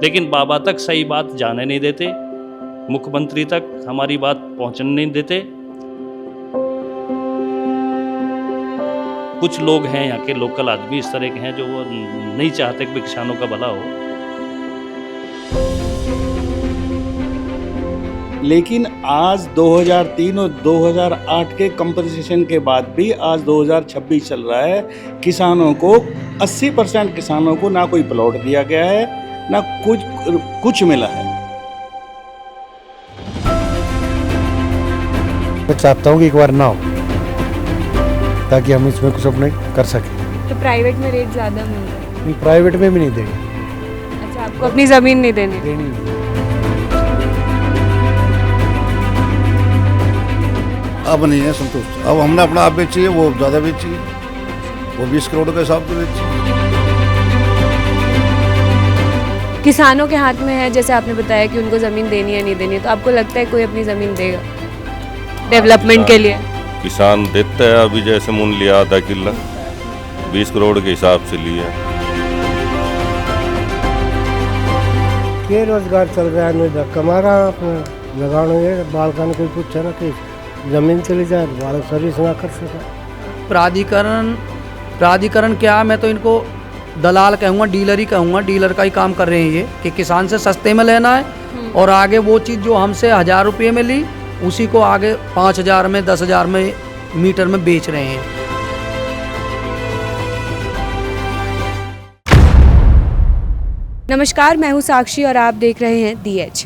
लेकिन बाबा तक सही बात जाने नहीं देते, मुख्यमंत्री तक हमारी बात पहुंचने नहीं देते। कुछ लोग हैं यहाँ के लोकल आदमी इस तरह के हैं जो वो नहीं चाहते कि किसानों का भला हो। लेकिन आज 2003 और 2008 के कंपनसेशन के बाद भी आज 2026 चल रहा है, किसानों को 80% किसानों को ना कोई प्लॉट दिया गया है, ना कुछ मिला है। मैं चाहता हूँ कि एक बार ना हो, ताकि हम इसमें कुछ अपने कर सकें। तो प्राइवेट में रेट ज़्यादा मिल रहा है? नहीं, प्राइवेट में भी नहीं देंगे। अच्छा, आपको अपनी ज़मीन नहीं देनी? देनी नहीं। अब नहीं है संतुष्ट। अब हमने अपना आप बेची है, वो ज़्यादा बेची है, वो 20 करोड़ के हिसाब से बेची। किसानों के हाथ में है, जैसे आपने बताया कि उनको ज़मीन देनी है नहीं देनी है, तो आपको लगता है कोई अपनी ज़मीन देगा डेवलपमेंट के लिए? किसान देता है, अभी जैसे मूल लिया आधा किला 20 करोड़ के हिसाब से लिया। ये रोजगार चल रहा है, नहीं कमा रहा अपना लगाना है। बालका ने कोई पूछा ना कि जमीन चली जाए, बालक सर्विस ना कर सका। प्राधिकरण क्या, मैं तो इनको दलाल कहूँगा, डीलर ही कहूँगा। डीलर का ही काम कर रहे हैं ये, कि किसान से सस्ते में लेना है और आगे वो चीज़ जो हमसे 1000 रुपये में ली उसी को आगे 5000 में 10,000 में मीटर में बेच रहे हैं। नमस्कार, मैं हूँ साक्षी और आप देख रहे हैं दी एज।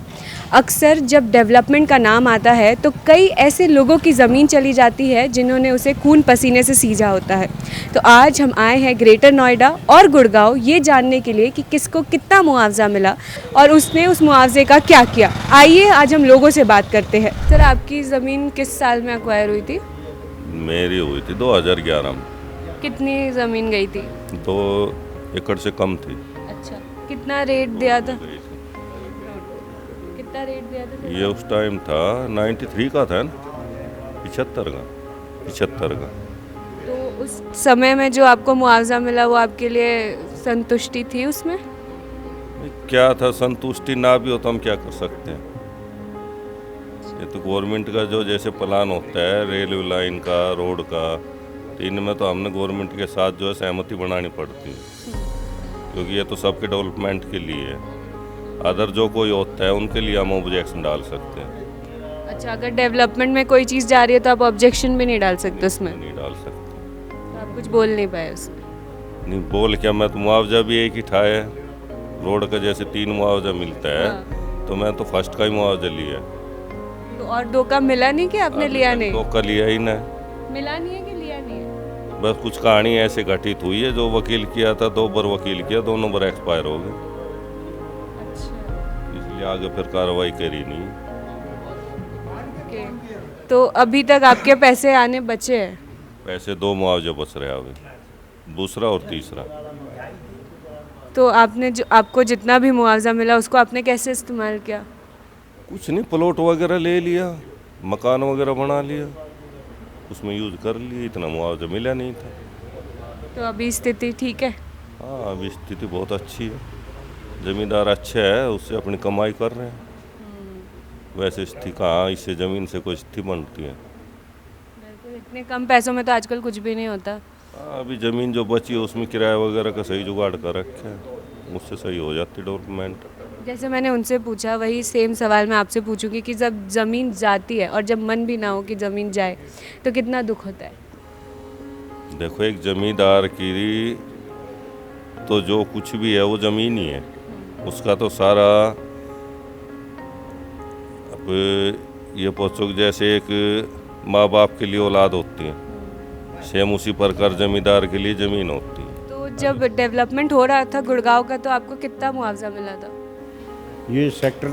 अक्सर जब डेवलपमेंट का नाम आता है तो कई ऐसे लोगों की ज़मीन चली जाती है जिन्होंने उसे खून पसीने से सींचा होता है। तो आज हम आए हैं ग्रेटर नोएडा और गुड़गांव ये जानने के लिए कि किसको कितना मुआवजा मिला और उसने उस मुआवजे का क्या किया। आइए आज हम लोगों से बात करते हैं। सर, आपकी ज़मीन किस साल में एक्वायर हुई थी? मेरी हुई थी 2011 में। कितनी ज़मीन गई थी? 2 एकड़ से कम थी। अच्छा, कितना रेट दिया था? कितना रेट दिया था? ये उस टाइम था 93 का था ना, 75 का। तो उस समय में जो आपको मुआवजा मिला वो आपके लिए संतुष्टि थी उसमें? क्या था, संतुष्टि ना भी हो तो हम क्या कर सकते हैं। ये तो गवर्नमेंट का जो जैसे प्लान होता है रेलवे लाइन का, रोड का, तो इनमें तो हमने गवर्नमेंट के साथ जो है सहमति बनानी पड़ती है, क्योंकि ये तो सबके डेवलपमेंट के लिए है। अदर जो कोई होता है उनके लिए हम ऑब्जेक्शन डाल सकते हैं। अच्छा, अगर डेवलपमेंट में कोई चीज़ जा रही है तो आप ऑब्जेक्शन भी नहीं डाल सकते उसमें? नहीं डाल सकते। तो आप कुछ बोल नहीं पाए उसमें? नहीं बोल क्या, मैं तो मुआवजा भी एक ही ठाया है। रोड का जैसे 3 मुआवजा मिलता है, तो मैं तो फर्स्ट का ही मुआवजा लिया। तो और 2 का मिला नहीं कि आपने लिया नहीं? 2 का लिया ही ना। मिला नहीं है कि लिया नहीं है? बस कुछ कहानी ऐसे घटित हुई है, जो वकील किया था 2 बार वकील किया, दोनों बार एक्सपायर हो गए। इसलिए आगे फिर कार्रवाई करी नहीं। तो अभी तक आपके पैसे आने बचे हैं? पैसे 2 मुआवजे बच रहे हैं अभी, दूसरा और तीसरा। तो आपने जो आपको जितना भी मुआवजा मिला उसको आपने कैसे इस्तेमाल किया? कुछ नहीं, प्लॉट वगैरह ले लिया, मकान वगैरह बना लिया, उसमें यूज कर लिए। इतना मुआवजा मिला नहीं था। तो अभी स्थिति ठीक है? हाँ, अभी स्थिति बहुत अच्छी है। ज़मींदार अच्छे है, उससे अपनी कमाई कर रहे हैं। वैसे स्थिति कहाँ, इससे ज़मीन से कोई स्थिति बनती है? इतने कम पैसों में तो आजकल कुछ भी नहीं होता। हाँ, अभी ज़मीन जो बची है उसमें किराया वगैरह का सही जुगाड़ कर रखे है, उससे सही हो जाती डेवलपमेंट। जैसे मैंने उनसे पूछा, वही सेम सवाल मैं आपसे पूछूंगी कि जब ज़मीन जाती है और जब मन भी ना हो कि ज़मीन जाए तो कितना दुख होता है? देखो, एक ज़मींदार की तो जो कुछ भी है वो ज़मीन ही है, उसका तो सारा। अब ये पूछो जैसे एक माँ बाप के लिए औलाद होती है, सेम उसी प्रकार ज़मींदार के लिए ज़मीन होती है। तो जब डेवलपमेंट हो रहा था गुड़गांव का तो आपको कितना मुआवजा मिला था? ये सेक्टर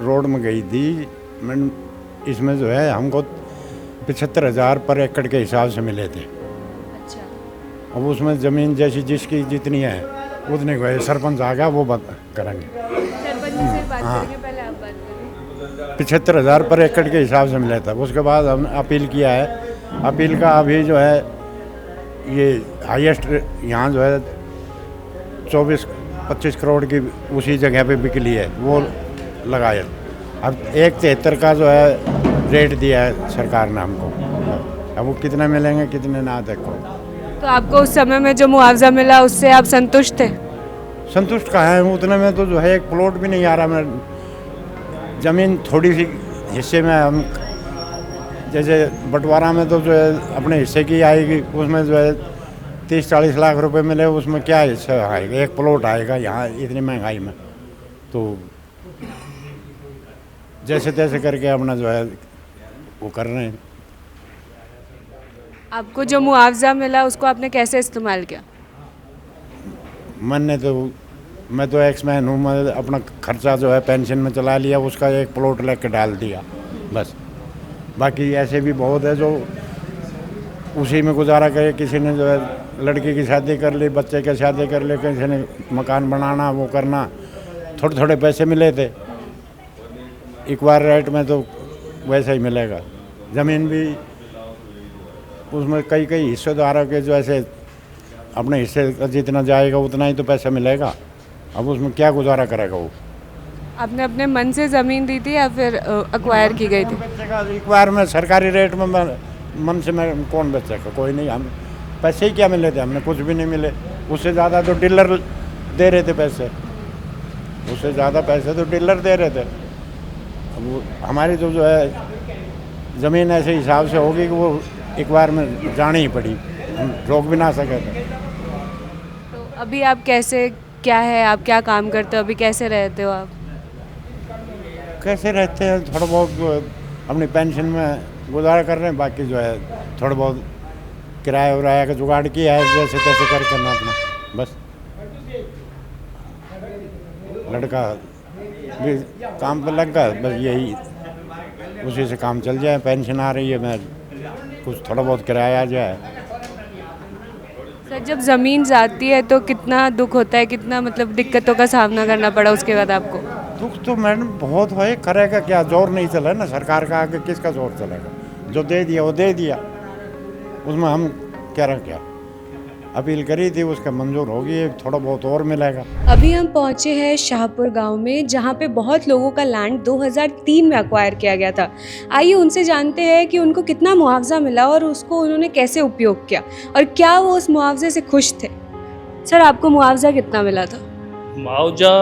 रोड में गई थी मैंने, इसमें जो है हमको 75,000 पर एकड़ के हिसाब से मिले थे। अच्छा। अब उसमें ज़मीन जैसी जिसकी जितनी है उतने को सरपंच आ गया, वो बात करेंगे। सरपंच से बात करेंगे, पहले आप बात करें। 75,000 पर एकड़ के हिसाब से मिला था। उसके बाद हमने अपील किया है। अपील का अभी जो है ये हाईएस्ट यहाँ जो है 24 25 करोड़ की उसी जगह पे बिकली है, वो लगाया। अब 173 का जो है रेट दिया है सरकार ने हमको, अब वो कितने मिलेंगे कितने ना देखो। तो आपको उस समय में जो मुआवजा मिला उससे आप संतुष्ट थे? संतुष्ट कहाँ है, उतने में तो जो है एक प्लॉट भी नहीं आ रहा। मैं ज़मीन थोड़ी सी हिस्से में हम जैसे बंटवारा में तो जो है अपने हिस्से की आएगी, उसमें जो है 30-40 लाख रुपए मिले, उसमें क्या हिस्सा आएगा, एक प्लॉट आएगा यहाँ इतनी महंगाई में। तो जैसे तैसे करके अपना जो है वो कर रहे हैं। आपको जो मुआवजा मिला उसको आपने कैसे इस्तेमाल किया? मैं तो एक्समैन हूँ, मैं अपना खर्चा जो है पेंशन में चला लिया, उसका एक प्लॉट लेके डाल दिया बस। बाकी ऐसे भी बहुत है जो उसी में गुजारा करे। किसी ने जो है लड़की की शादी कर ली, बच्चे की शादी कर ली, किसी ने मकान बनाना वो करना, थोड़े थोड़े पैसे मिले थे। इक्वायर रेट में तो वैसा ही मिलेगा। ज़मीन भी उसमें कई हिस्सेदारों के जो ऐसे अपने हिस्से का जितना जाएगा उतना ही तो पैसा मिलेगा। अब उसमें क्या गुजारा करेगा वो? आपने अपने मन से ज़मीन दी थी या फिर अक्वायर की गई थी? बेचेगा इक्वायर में सरकारी रेट में, मन से मैं कौन बेचेगा? कोई नहीं। हम पैसे ही क्या मिले थे, हमने कुछ भी नहीं मिले। उससे ज़्यादा तो डीलर दे रहे थे पैसे, उससे ज़्यादा पैसे तो डीलर दे रहे थे। अब वो हमारी तो जो है ज़मीन ऐसे हिसाब से होगी कि वो इक्वायर में जानी ही पड़ी, हम रोक भी ना सके थे। तो अभी आप कैसे, क्या है, आप क्या काम करते हो, अभी कैसे रहते हो आप? कैसे रहते हैं, थोड़ा बहुत अपनी पेंशन में गुजारा कर रहे हैं। बाकी जो है थोड़ा बहुत किराया उराया का जुगाड़ किया है, जैसे तैसे कर करना अपना बस। लड़का भी काम पे लग गया, बस यही उसी से काम चल जाए। पेंशन आ रही है, मैं कुछ थोड़ा बहुत किराया आ जाए। सर, जब ज़मीन जाती है तो कितना दुख होता है, कितना मतलब दिक्कतों का सामना करना पड़ा उसके बाद आपको? दुख तो मैडम बहुत है, करेगा क्या, जोर नहीं चला ना सरकार का, आगे किसका जोर चलेगा? जो दे दिया वो दे दिया, उसमें हम कह रहे क्या। अपील करी थी, उसका मंजूर होगी, थोड़ा बहुत और मिलेगा। अभी हम पहुंचे हैं शाहपुर गांव में, जहां पे बहुत लोगों का लैंड 2003 में अक्वायर किया गया था। आइए उनसे जानते हैं कि उनको कितना मुआवजा मिला और उसको उन्होंने कैसे उपयोग किया और क्या वो उस मुआवजे से खुश थे। सर, आपको मुआवजा कितना मिला था? मुआवजा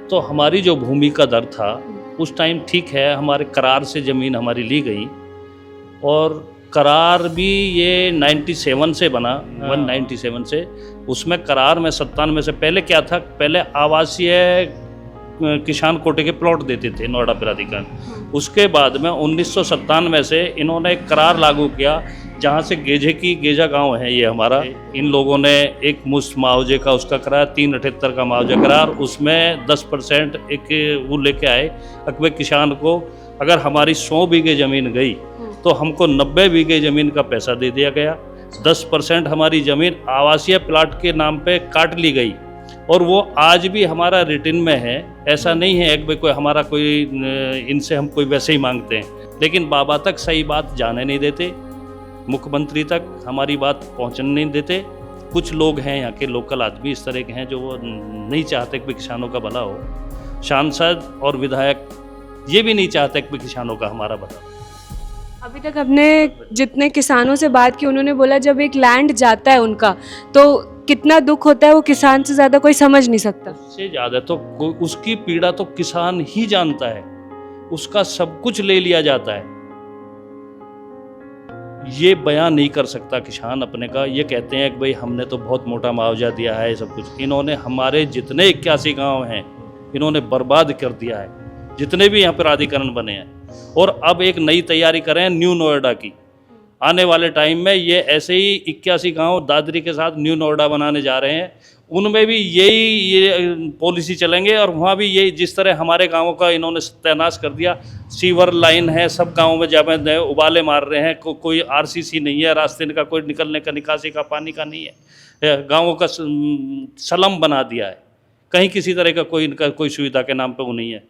तो हमारी जो भूमि का दर था उस टाइम ठीक है, हमारे करार से ज़मीन हमारी ली गई और करार भी ये 97 से बना, 197 से। उसमें करार में 97 से पहले क्या था, पहले आवासीय किसान कोटे के प्लॉट देते थे नोएडा प्राधिकरण। उसके बाद में 1997 से इन्होंने एक करार लागू किया, जहाँ से गेजा गांव है ये हमारा। इन लोगों ने एक मुश्त मुआवजे का उसका कराया, 378 का मुआवजा करार, उसमें 10% एक वो लेके आए। अकबर किसान को अगर हमारी 100 बीघे ज़मीन गई तो हमको 90 बीघे ज़मीन का पैसा दे दिया गया। 10% हमारी ज़मीन आवासीय प्लाट के नाम पे काट ली गई और वो आज भी हमारा रिटर्न में है। ऐसा नहीं है कि कोई हमारा कोई इनसे हम कोई वैसे ही मांगते हैं, लेकिन बाबा तक सही बात जाने नहीं देते, मुख्यमंत्री तक हमारी बात पहुंचने नहीं देते। कुछ लोग हैं यहाँ के लोकल आदमी इस तरह के हैं जो वो नहीं चाहते कि किसानों का भला हो। सांसद और विधायक ये भी नहीं चाहते कि किसानों का हमारा भला हो। अभी तक हमने जितने किसानों से बात की, उन्होंने बोला जब एक लैंड जाता है उनका तो कितना दुख होता है, वो किसान से ज़्यादा कोई समझ नहीं सकता। उससे ज़्यादा तो उसकी पीड़ा तो किसान ही जानता है, उसका सब कुछ ले लिया जाता है। ये बयान नहीं कर सकता किसान अपने का। ये कहते हैं कि भाई हमने तो बहुत मोटा मुआवजा दिया है, सब कुछ। इन्होंने हमारे जितने 81 गांव हैं इन्होंने बर्बाद कर दिया है, जितने भी यहाँ पर प्राधिकरण बने हैं। और अब एक नई तैयारी करें न्यू नोएडा की। आने वाले टाइम में ये ऐसे ही 81 गांव दादरी के साथ न्यू नोएडा बनाने जा रहे हैं, उनमें भी ये पॉलिसी चलेंगे और वहाँ भी यही, जिस तरह हमारे गांवों का इन्होंने सत्यानाश कर दिया। सीवर लाइन है सब गांवों में, जब उबाले मार रहे हैं, कोई आरसीसी नहीं है, रास्ते का कोई निकलने का, निकासी का, पानी का नहीं है। गाँवों का स्लम बना दिया है, कहीं किसी तरह का कोई सुविधा के नाम पर वो नहीं है।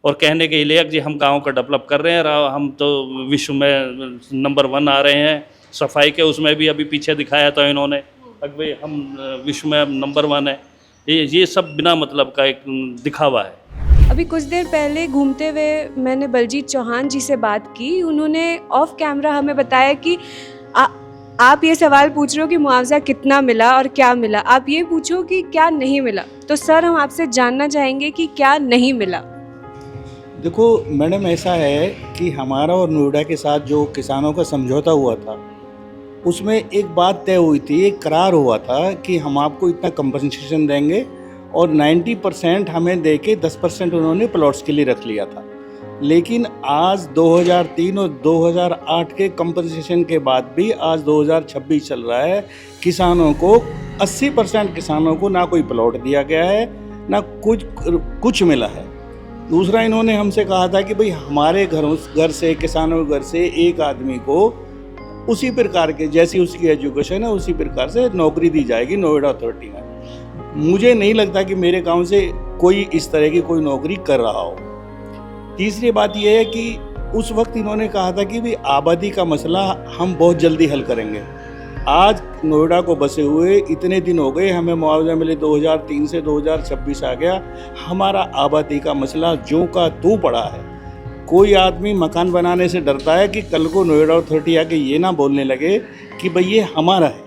और कहने के लिए कि हम गांव का डेवलप कर रहे हैं, हम तो विश्व में नंबर 1 आ रहे हैं सफाई के। उसमें भी अभी पीछे दिखाया था इन्होंने, भाई हम विश्व में नंबर 1 है। ये सब बिना मतलब का एक दिखावा है। अभी कुछ देर पहले घूमते हुए मैंने बलजीत चौहान जी से बात की। उन्होंने ऑफ कैमरा हमें बताया कि आप ये सवाल पूछ रहे हो कि मुआवजा कितना मिला और क्या मिला, आप ये पूछो कि क्या नहीं मिला। तो सर हम आपसे जानना चाहेंगे कि क्या नहीं मिला। देखो मैडम, ऐसा है कि हमारा और नोएडा के साथ जो किसानों का समझौता हुआ था उसमें एक बात तय हुई थी, एक करार हुआ था कि हम आपको इतना कंपनसेशन देंगे और 90% हमें दे के 10% उन्होंने प्लॉट्स के लिए रख लिया था। लेकिन आज 2003 और 2008 के कंपनसेशन के बाद भी आज 2026 चल रहा है, किसानों को 80% किसानों को ना कोई प्लॉट दिया गया है, ना कुछ मिला है। दूसरा, इन्होंने हमसे कहा था कि भाई हमारे घर से, किसानों के घर से एक आदमी को उसी प्रकार के जैसी उसकी एजुकेशन है उसी प्रकार से नौकरी दी जाएगी नोएडा अथॉरिटी में। मुझे नहीं लगता कि मेरे गांव से कोई इस तरह की कोई नौकरी कर रहा हो। तीसरी बात यह है कि उस वक्त इन्होंने कहा था कि भाई आबादी का मसला हम बहुत जल्दी हल करेंगे। आज नोएडा को बसे हुए इतने दिन हो गए, हमें मुआवजा मिले 2003 से 2026 आ गया, हमारा आबादी का मसला ज्यों का त्यों पड़ा है। कोई आदमी मकान बनाने से डरता है कि कल को नोएडा अथॉरिटी आके ये ना बोलने लगे कि भाई ये हमारा है।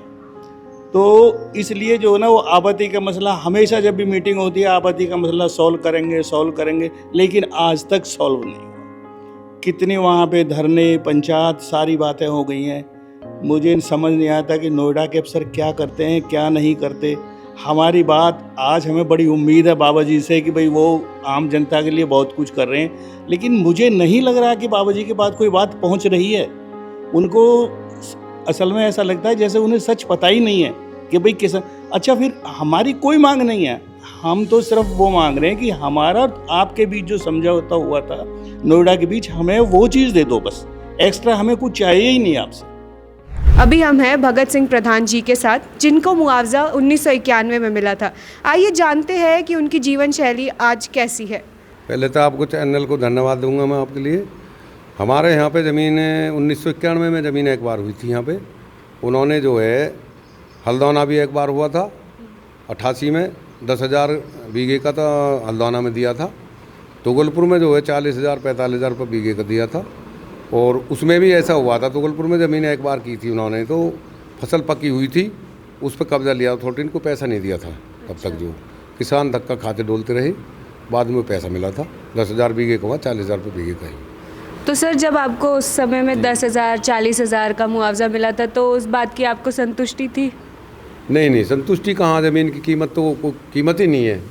तो इसलिए जो है ना वो आबादी का मसला, हमेशा जब भी मीटिंग होती है आबादी का मसला सॉल्व करेंगे, लेकिन आज तक सॉल्व नहीं हुआ। कितने वहाँ पे धरने, पंचायत, सारी बातें हो गई हैं। मुझे समझ नहीं आता कि नोएडा के अफसर क्या करते हैं क्या नहीं करते। हमारी बात आज हमें बड़ी उम्मीद है बाबा जी से कि भाई वो आम जनता के लिए बहुत कुछ कर रहे हैं, लेकिन मुझे नहीं लग रहा कि बाबा जी के पास कोई बात पहुंच रही है। उनको असल में ऐसा लगता है जैसे उन्हें सच पता ही नहीं है कि भाई किसान। अच्छा, फिर हमारी कोई मांग नहीं है, हम तो सिर्फ वो मांग रहे हैं कि हमारा आपके बीच जो समझौता हुआ था नोएडा के बीच, हमें वो चीज़ दे दो बस, एक्स्ट्रा हमें कुछ चाहिए ही नहीं आपसे। अभी हम हैं भगत सिंह प्रधान जी के साथ, जिनको मुआवजा 1991 में मिला था। आइए जानते हैं कि उनकी जीवन शैली आज कैसी है। पहले तो आपको चैनल को धन्यवाद दूंगा मैं आपके लिए। हमारे यहाँ पे ज़मीन 1991 में ज़मीन एक बार हुई थी यहाँ पे। उन्होंने जो है हल्द्वाना भी एक बार हुआ था 88 में, 10,000 बीघे का तो हल्द्वाना में दिया था। तुगलपुर में जो है 40,000 45,000 रुपये बीघे का दिया था। और उसमें भी ऐसा हुआ था, तुगलपुर में ज़मीन एक बार की थी उन्होंने, तो फसल पकी हुई थी, उस पर कब्जा लिया अथॉरिटी को, पैसा नहीं दिया था तब तक। जो किसान धक्का खाते डोलते रहे, बाद में पैसा मिला था 10,000 बीघे का हुआ, 40,000 रुपये बीघे का ही। तो सर जब आपको उस समय में 10,000 40,000 का मुआवजा मिला था तो उस बात की आपको संतुष्टि थी? नहीं, संतुष्टि कहाँ, ज़मीन की कीमत तो कोई कीमत ही नहीं है।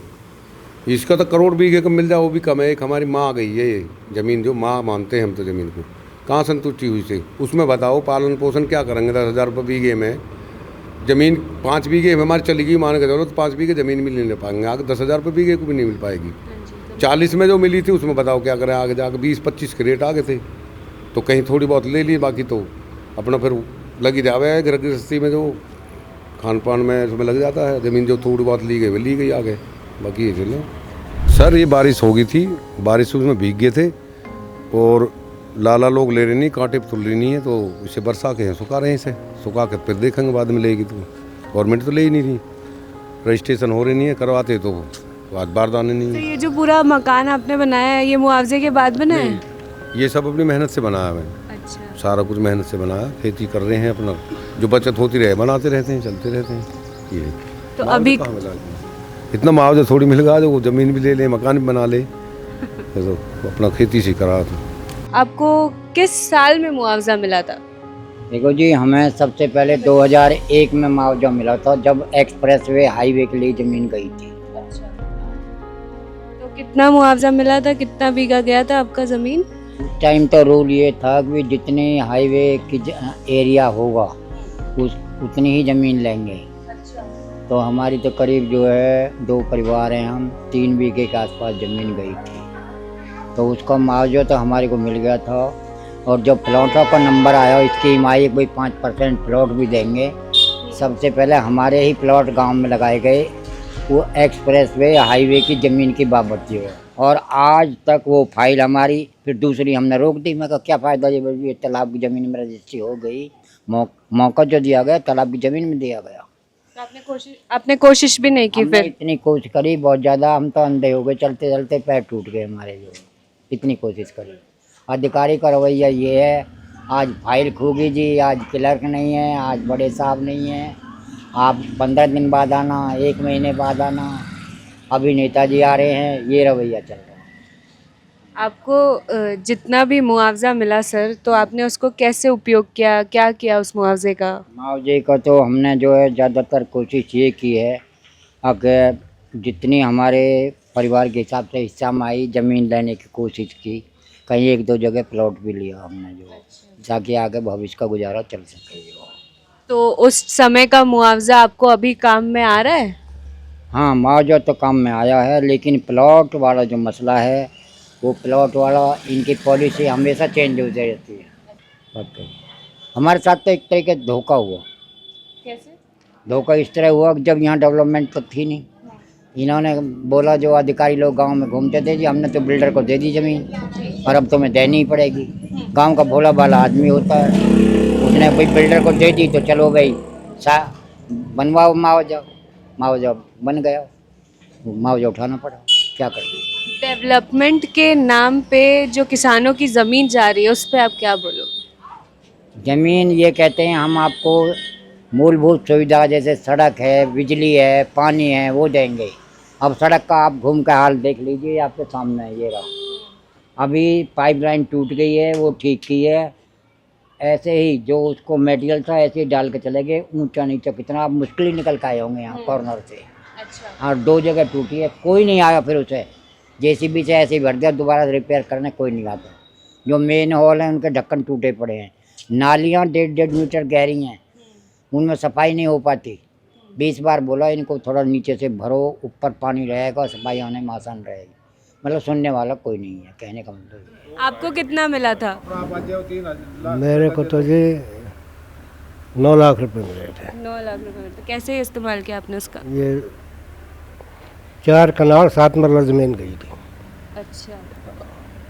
इसका तो करोड़ बीघे का मिल जाए वो भी कम है। एक हमारी माँ आ गई है ये ज़मीन, जो माँ मानते हैं हम तो ज़मीन को, कहाँ संतुष्टि हुई से। उसमें बताओ पालन पोषण क्या करेंगे? 10,000 रुपये बीघे में ज़मीन 5 बीघे में हमारी चली गई मान के चलो तो 5 बीघे ज़मीन भी नहीं ले पाएंगे, आगे 10,000 रुपये बीघे को भी नहीं मिल पाएगी। 40 में जो मिली थी उसमें बताओ क्या करें, आगे जाकर 20-25 के रेट आ गए थे, तो कहीं थोड़ी बहुत ले ली, बाकी तो अपना फिर लगी जावे घर गृहस्थी में, जो खान पान में उसमें लग जाता है। ज़मीन जो थोड़ी बहुत ली गई वो ली गई आगे, बाकी ये चलो। सर ये बारिश हो गई थी, बारिश उसमें भीग गए थे और लाला लोग ले रहे नहीं, कांटे तुल रही नहीं है, तो इसे बरसा के हैं सुखा रहे हैं, इसे सुखा के फिर देखेंगे बाद में लेगी। तो गवर्नमेंट तो ले ही नहीं रही, रजिस्ट्रेशन हो रही नहीं है, करवाते तो आज बारदाने नहीं तो है। ये जो पूरा मकान आपने बनाया है ये मुआवजे के बाद बना है? ये सब अपनी मेहनत से बनाया है, अच्छा। सारा कुछ मेहनत से बनाया, खेती कर रहे हैं, अपना जो बचत होती रहे बनाते रहते हैं, चलते रहते हैं। ये तो अभी इतना मुआवजा थोड़ी मिल गया, जो ज़मीन भी ले ले, मकान भी बना ले, तो अपना खेती से करा। तो आपको किस साल में मुआवजा मिला था? देखो जी, हमें सबसे पहले 2001 में मुआवजा मिला था, जब एक्सप्रेसवे हाईवे के लिए ज़मीन गई थी। अच्छा। तो कितना मुआवजा मिला था, कितना बीघा गया था आपका ज़मीन? उस टाइम तो रूल ये था कि जितने हाईवे की एरिया होगा उतनी ही ज़मीन लेंगे। अच्छा। तो हमारी तो करीब जो है 2 परिवार हैं, हम 3 बीघे के आसपास ज़मीन गई थी, तो उसका मुआवजा तो हमारे को मिल गया था। और जब प्लॉटों का नंबर आया, इसकी ईएमआई कोई 5% प्लॉट भी देंगे। सबसे पहले हमारे ही प्लॉट गांव में लगाए गए, वो एक्सप्रेसवे हाईवे की ज़मीन की बाबत जो है, और आज तक वो फाइल हमारी फिर दूसरी हमने रोक दी। मैं कहा क्या फ़ायदा, ये तालाब की ज़मीन में रजिस्ट्री हो गई, मौका जो दिया गया तालाब की ज़मीन में दिया गया, तो आपने कोशिश भी नहीं की हमने फिर? इतनी कोशिश करी बहुत ज़्यादा, हम तो अंधे हो गए, चलते चलते पैर टूट गए हमारे जो, इतनी कोशिश करी। अधिकारी का रवैया ये है, आज फाइल खोगी जी, आज क्लर्क नहीं है, आज बड़े साहब नहीं है, आप 15 दिन बाद आना, 1 महीने बाद आना, अभी नेताजी आ रहे हैं, ये रवैया चल रहा है। आपको जितना भी मुआवजा मिला सर, तो आपने उसको कैसे उपयोग किया, क्या किया उस मुआवजे का? मुआवजे का तो हमने जो है ज़्यादातर कोशिश ये की है, अगर जितनी हमारे परिवार के हिसाब से हिस्सा में आई, ज़मीन लेने की कोशिश की, कहीं 1-2 जगह प्लॉट भी लिया हमने जो, ताकि आगे भविष्य का गुजारा चल सके जो। तो उस समय का मुआवजा आपको अभी काम में आ रहा है? हाँ, मुआवजा तो काम में आया है, लेकिन प्लॉट वाला जो मसला है, वो प्लॉट वाला इनकी पॉलिसी हमेशा चेंज होती रहती है। ओके, हमारे साथ तो एक तरीके से धोखा हुआ। कैसे? धोखा इस तरह हुआ कि जब यहाँ डेवलपमेंट तो थी नहीं, इन्होंने बोला, जो अधिकारी लोग गांव में घूमते थे, जी हमने तो बिल्डर को दे दी ज़मीन और अब तुम्हें देनी ही पड़ेगी। गांव का भोला भाला आदमी होता है, उसने भाई बिल्डर को दे दी तो चलो भाई बनवाओ मुआवजा बन गया, मुआवजा उठाना पड़ा, क्या करें। डेवलपमेंट के नाम पे जो किसानों की ज़मीन जा रही है, उस पे आप क्या बोलोगे? ज़मीन ये कहते हैं हम आपको मूलभूत सुविधा जैसे सड़क है, बिजली है, पानी है, वो देंगे। अब सड़क का आप घूम के हाल देख लीजिए, आपके सामने है, ये रहा। अभी पाइपलाइन टूट गई है, वो ठीक की है, ऐसे ही जो उसको मटेरियल था ऐसे ही डाल के चले गए, ऊंचा नीचा कितना, आप मुश्किल ही निकल के आए होंगे यहाँ कॉर्नर से। अच्छा। और 2 जगह टूटी है, कोई नहीं आया फिर उसे, जेसीबी से ऐसे ही भर दिया, दोबारा रिपेयर करने कोई नहीं आता। जो मेन हॉल है उनके ढक्कन टूटे पड़े हैं, नालियाँ 1.5 मीटर गहरी हैं, उनमें सफाई नहीं हो पाती। 20 बार बोला इनको थोड़ा नीचे से भरो, ऊपर पानी रहेगा, सफाई होने में आसान रहेगी, मतलब सुनने वाला कोई नहीं है, कहने का मतलब। आपको कितना मिला था? मेरे को तो जी 9 लाख रुपए मिले थे। 9 लाख रुपए मिले। तो कैसे इस्तेमाल किया आपने उसका? ये 4 कनाल 7 मरला ज़मीन गई थी। अच्छा,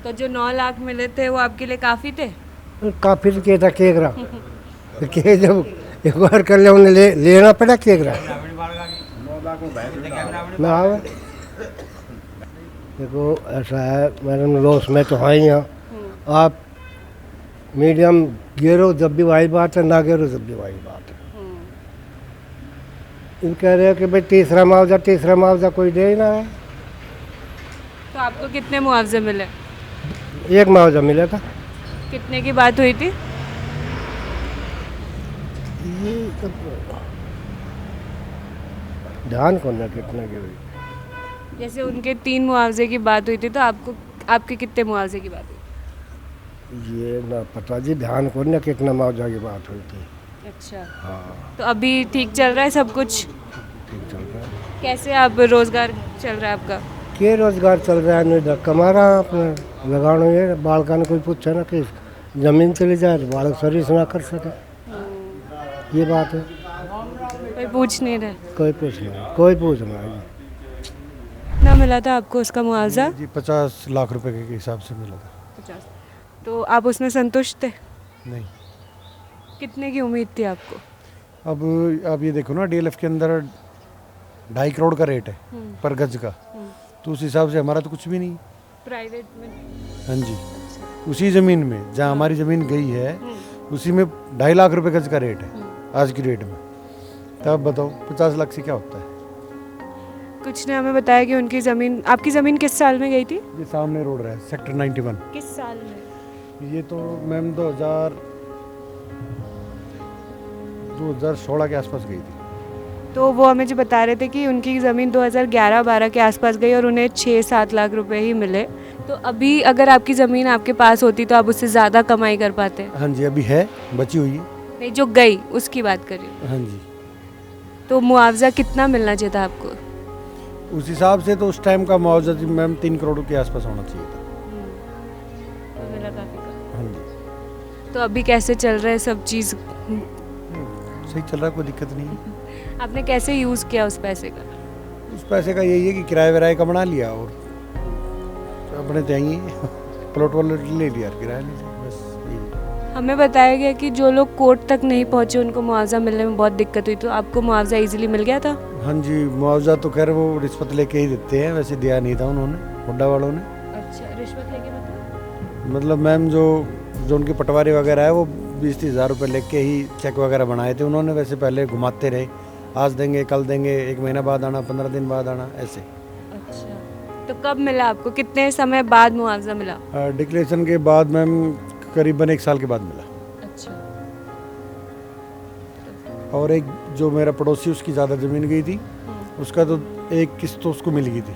तो जो 9 लाख मिले थे वो आपके लिए काफ़ी थे? काफी तो क्या था केकरा के जब एक बार कर ले उन्हें लेना पड़ा केकरा मैं आवे। देखो ऐसा है मैडम, लॉस में तो है ही हैं। आप मीडियम गिरो जब भी वही बात है, ना गिरो जब भी वही बात है। इन कह रहे हैं कि भाई तीसरा मुआवजा कोई दे ही ना है। तो आपको कितने मुआवजे मिले? 1 मुआवजा मिला था। कितने की बात हुई थी? ये ध्यान को ना कितना की हुई। जैसे उनके 3 मुआवजे की बात हुई थी, तो आपके कितने मुआवजे की बात हुई? ये ना पता जी, ध्यान को ना कितना मुआवजा की बात हुई थी। अच्छा, हाँ तो अभी ठीक चल रहा है सब कुछ? ठीक चल रहा है। कैसे आप रोजगार चल रहा है आपका? के रोजगार चल रहा है, नहीं कमा रहा अपने लगानो। ये बालका ने कोई पूछे ना कि जमीन चली जाए तो बालक सर्विस ना कर सके, ये बात है। कोई पूछ नहीं रहे? कोई पूछ नहीं। कितना मिला था आपको उसका मुआवजा? जी 50 लाख रुपए के हिसाब से मिला था। 50। तो आप उसमें संतुष्ट थे? नहीं, कितने की उम्मीद थी आपको? अब ये देखो ना, डीएलएफ के अंदर 2.5 करोड़ का रेट है पर गज का, तो उस हिसाब से हमारा तो कुछ भी नहीं। प्राइवेट में? हाँ जी, उसी ज़मीन में जहाँ हमारी ज़मीन गई है, उसी में 2.5 लाख रुपए गज का रेट है आज की डेट में। तब बताओ 50 लाख से क्या होता है। कुछ ने हमें बताया कि उनकी ज़मीन, आपकी ज़मीन किस साल में गई थी? ये सामने रोड रहा है, सेक्टर 91। किस साल में? ये तो मैम 2016 के आसपास गई थी। तो वो हमें जो बता रहे थे कि उनकी ज़मीन 2011-12 के आसपास गई और उन्हें 6-7 लाख रुपए ही मिले। तो अभी अगर आपकी ज़मीन आपके पास होती तो आप उससे ज़्यादा कमाई कर पाते? हाँ जी, अभी है, बची हुई है। नहीं, जो गई उसकी बात करिए। हाँ जी, तो मुआवजा कितना मिलना चाहिए था आपको? उस हिसाब से तो उस टाइम का मुआवजा मैम 3 करोड़ के आसपास होना चाहिए था। तो मिला काफ़ी का। हाँ जी, तो अभी कैसे चल रहा है सब चीज़? सही चल रहा है, कोई दिक्कत नहीं है। आपने कैसे यूज़ किया उस पैसे का? उस पैसे का यही है कि किराए विराए का बना लिया और अपने चाहिए प्लॉट वाले ले लिया, किराया नहीं, बस यही। हमें बताया गया कि जो लोग कोर्ट तक नहीं पहुंचे उनको मुआवजा मिलने में बहुत दिक्कत हुई, तो आपको मुआवजा इजीली मिल गया था? हाँ जी, मुआवजा तो खैर वो रिश्वत लेके ही देते हैं, वैसे दिया नहीं था उन्होंने, हुड्डा वालों ने। अच्छा, रिश्वत लेके मतलब मैम जो उनके पटवारी वगैरह है वो 20-30 हज़ार रुपये लेके ही चेक वगैरह बनाए थे उन्होंने। वैसे पहले घुमाते रहे, आज देंगे कल देंगे, 1 महीना बाद आना, 15 दिन बाद आना, ऐसे। अच्छा, तो कब मिला आपको, कितने समय बाद मुआवजा मिला? डिक्लेरेशन के बाद मैम करीबन 1 साल के बाद मिला। अच्छा। और एक जो मेरा पड़ोसी उसकी ज़्यादा ज़मीन गई थी, उसका तो 1 किस्त तो उसको मिल गई थी,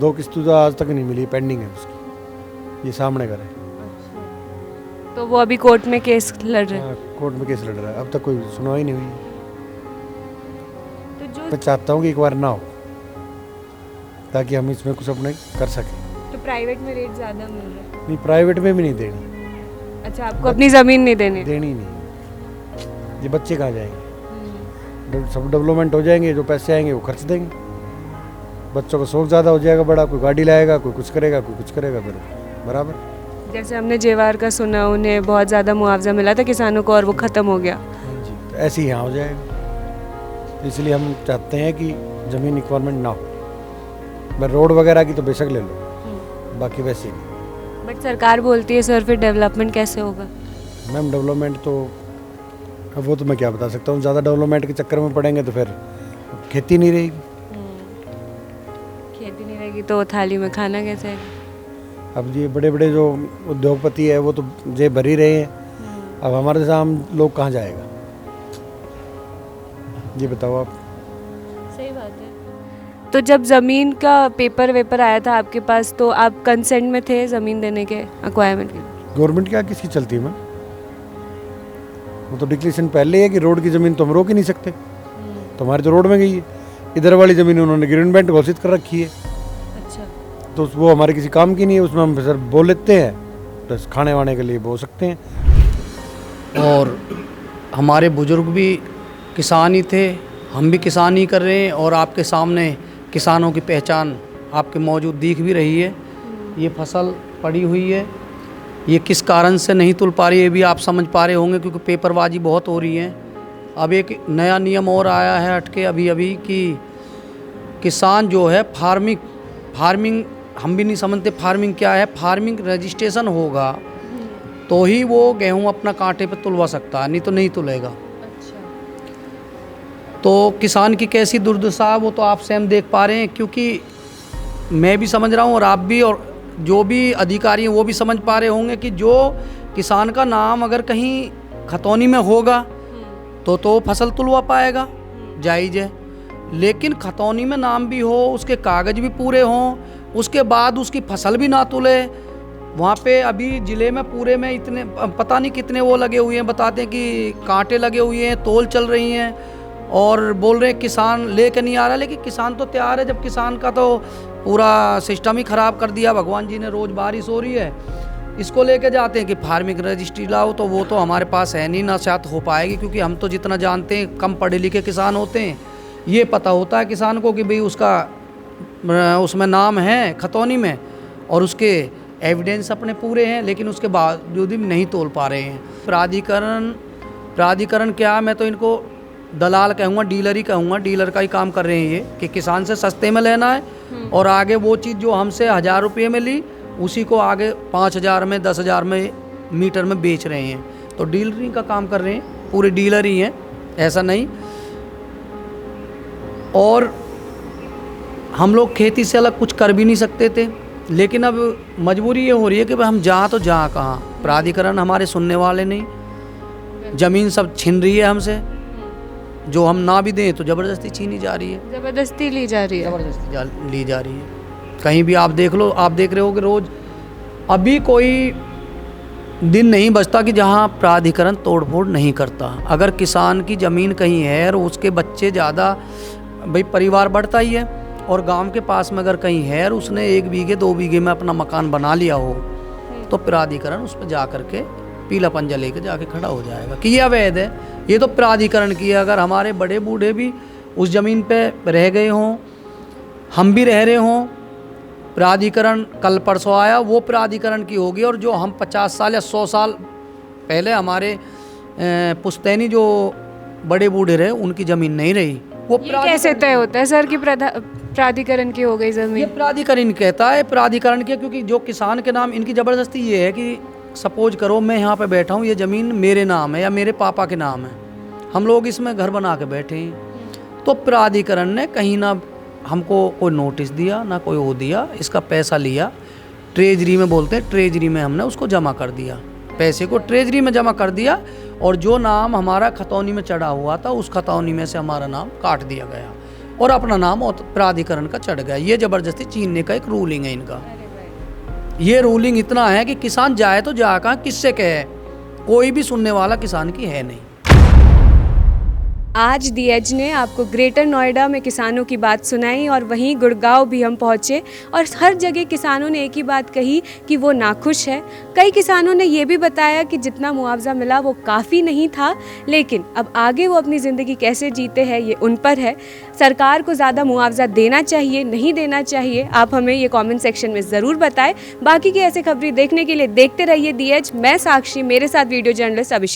2 किस्त तो आज तक नहीं मिली, पेंडिंग है उसकी, ये सामने का है। तो वो अभी कोर्ट में केस लड़ रहे हैं? कोर्ट में केस लड़ रहा है, अब तक कोई सुनवाई नहीं हुई। तो जो मैं चाहता हूँ कि एक बार ना हो, ताकि हम इसमें कुछ अपने कर सकें। तो प्राइवेट में रेट ज़्यादा मिल रहा है? नहीं, प्राइवेट में भी नहीं देनी। अच्छा, आपको अपनी ज़मीन नहीं देनी? देनी नहीं, ये बच्चे कहाँ जाएंगे? सब डेवलपमेंट हो जाएंगे, जो पैसे आएंगे वो खर्च देंगे, बच्चों का शौक ज़्यादा हो जाएगा बड़ा, कोई गाड़ी लाएगा, कोई कुछ करेगा, कोई कुछ करेगा, फिर बराबर। जैसे हमने जेवार का सुना, उन्हें बहुत ज़्यादा मुआवजा मिला था किसानों को और वो ख़त्म हो गया। जी, तो ऐसे ही यहाँ हो जाएगा, तो इसलिए हम चाहते हैं कि ज़मीन रिक्वायरमेंट ना हो। मैं रोड वगैरह की तो बेशक ले लो, बाकी वैसे नहीं। बट सरकार बोलती है सर फिर डेवलपमेंट कैसे होगा? मैम डेवलपमेंट तो अब वो तो मैं क्या बता सकता हूँ, ज़्यादा डेवलपमेंट के चक्कर में पड़ेंगे तो फिर खेती नहीं रहेगी। खेती नहीं रहेगी तो थाली में खाना कैसे है? अब ये बड़े बड़े जो उद्योगपति है वो तो जेब भर ही रहे हैं, अब हमारे जैसा आम लोग कहाँ जाएगा, ये बताओ आप। सही बात है। तो जब ज़मीन का पेपर वेपर आया था आपके पास, तो आप कंसेंट में थे ज़मीन देने के, एक्वायरमेंट के? गवर्नमेंट क्या किसकी चलती है मैम, वो तो डिक्लेरेशन पहले है कि रोड की ज़मीन तो हम रोक ही नहीं सकते, तो हमारी तो रोड में गई है। इधर वाली ज़मीन उन्होंने ग्रीन बेल्ट घोषित कर रखी है, अच्छा, तो वो हमारे किसी काम की नहीं है, उसमें हम सर बोल लेते हैं, तो खाने वाने के लिए बोल सकते हैं। और हमारे बुजुर्ग भी किसान ही थे, हम भी किसान ही कर रहे हैं, और आपके सामने किसानों की पहचान आपके मौजूद दिख भी रही है। ये फसल पड़ी हुई है, ये किस कारण से नहीं तुल पा रही है, ये भी आप समझ पा रहे होंगे, क्योंकि पेपरबाजी बहुत हो रही है। अब एक नया नियम और आया है हटके अभी कि किसान जो है फार्मिंग हम भी नहीं समझते फार्मिंग क्या है, फार्मिंग रजिस्ट्रेशन होगा तो ही वो गेहूँ अपना कांटे पे तुलवा सकता है, नहीं तो नहीं तुलेगा। तो किसान की कैसी दुर्दशा वो तो आप स्वयं देख पा रहे हैं, क्योंकि मैं भी समझ रहा हूँ और आप भी, और जो भी अधिकारी हैं वो भी समझ पा रहे होंगे कि जो किसान का नाम अगर कहीं खतौनी में होगा तो फसल तुलवा पाएगा, जायज़ है। लेकिन खतौनी में नाम भी हो, उसके कागज़ भी पूरे हों, उसके बाद उसकी फसल भी ना तुले, वहाँ पे अभी ज़िले में पूरे में इतने पता नहीं कितने वो लगे हुए हैं, बताते हैं कि कांटे लगे हुए हैं, तोल चल रही हैं, और बोल रहे हैं किसान लेके नहीं आ रहा। लेकिन किसान तो तैयार है, जब किसान का तो पूरा सिस्टम ही ख़राब कर दिया भगवान जी ने। रोज़ बारिश हो रही है, इसको लेके जाते हैं कि फार्मिंग रजिस्ट्री लाओ, तो वो तो हमारे पास है नहीं, ना शायद हो पाएगी, क्योंकि हम तो जितना जानते हैं कम पढ़े लिखे किसान होते हैं। ये पता होता है किसान को कि भाई उसका उसमें नाम है खतौनी में और उसके एविडेंस अपने पूरे हैं, लेकिन उसके बावजूद भी नहीं तोल पा रहे हैं। प्राधिकरण क्या, मैं तो इनको दलाल कहूँगा, डीलर ही कहूँगा, डीलर का ही काम कर रहे हैं ये, कि किसान से सस्ते में लेना है और आगे वो चीज़ जो हमसे 1000 रुपये में ली उसी को आगे 5000 में 10,000 में मीटर में बेच रहे हैं। तो डीलरिंग का काम कर रहे हैं, पूरे डीलर ही हैं, ऐसा नहीं। और हम लोग खेती से अलग कुछ कर भी नहीं सकते थे, लेकिन अब मजबूरी ये हो रही है कि भाई हम जहाँ तो जहाँ कहाँ, प्राधिकरण हमारे सुनने वाले नहीं, ज़मीन सब छीन रही है हमसे, जो हम ना भी दें तो ज़बरदस्ती छीनी जा रही है, ज़बरदस्ती ली जा रही है, ज़बरदस्ती ली जा रही है। कहीं भी आप देख लो, आप देख रहे हो कि रोज़ अभी कोई दिन नहीं बचता कि जहाँ प्राधिकरण तोड़फोड़ नहीं करता। अगर किसान की ज़मीन कहीं है और उसके बच्चे ज़्यादा, भाई परिवार बढ़ता ही है, और गांव के पास में अगर कहीं है और उसने 1 बीघे 2 बीघे में अपना मकान बना लिया हो, तो प्राधिकरण उस पर जा करके पीला पंजा लेकर जाके खड़ा हो जाएगा कि ये अवैध है। ये तो प्राधिकरण की है। अगर हमारे बड़े बूढ़े भी उस ज़मीन पे रह गए हों, हम भी रह रहे हों, प्राधिकरण कल परसों आया, वो प्राधिकरण की होगी, और जो हम 50 साल या 100 साल पहले हमारे पुश्तैनी जो बड़े बूढ़े रहे उनकी ज़मीन नहीं रही। वो ये कैसे तय होता है सर कि प्राधिकरण की हो गई ये ज़मीन? प्राधिकरण कहता है, प्राधिकरण के, क्योंकि जो किसान के नाम, इनकी ज़बरदस्ती ये है कि सपोज करो मैं यहाँ पे बैठा हूँ, ये ज़मीन मेरे नाम है या मेरे पापा के नाम है, हम लोग इसमें घर बना के बैठे हैं, तो प्राधिकरण ने कहीं ना हमको कोई नोटिस दिया ना कोई वो दिया, इसका पैसा लिया, ट्रेजरी में बोलते हैं, ट्रेजरी में हमने उसको जमा कर दिया, पैसे को ट्रेजरी में जमा कर दिया, और जो नाम हमारा खतौनी में चढ़ा हुआ था उस खतौनी में से हमारा नाम काट दिया गया और अपना नाम प्राधिकरण का चढ़ गया। ये ज़बरदस्ती छीनने का एक रूलिंग है इनका। ये रूलिंग इतना है कि किसान जाए तो जा कहाँ, किससे कहे, कोई भी सुनने वाला किसान की है नहीं। आज दी एज ने आपको ग्रेटर नोएडा में किसानों की बात सुनाई और वहीं गुड़गांव भी हम पहुंचे और हर जगह किसानों ने एक ही बात कही कि वो नाखुश है। कई किसानों ने ये भी बताया कि जितना मुआवजा मिला वो काफ़ी नहीं था, लेकिन अब आगे वो अपनी ज़िंदगी कैसे जीते हैं ये उन पर है। सरकार को ज़्यादा मुआवजा देना चाहिए, नहीं देना चाहिए, आप हमें ये कमेंट सेक्शन में ज़रूर बताएं। बाकी की ऐसे खबरें देखने के लिए देखते रहिए दी एज। मैं साक्षी, मेरे साथ वीडियो जर्नलिस्ट अभिषेक।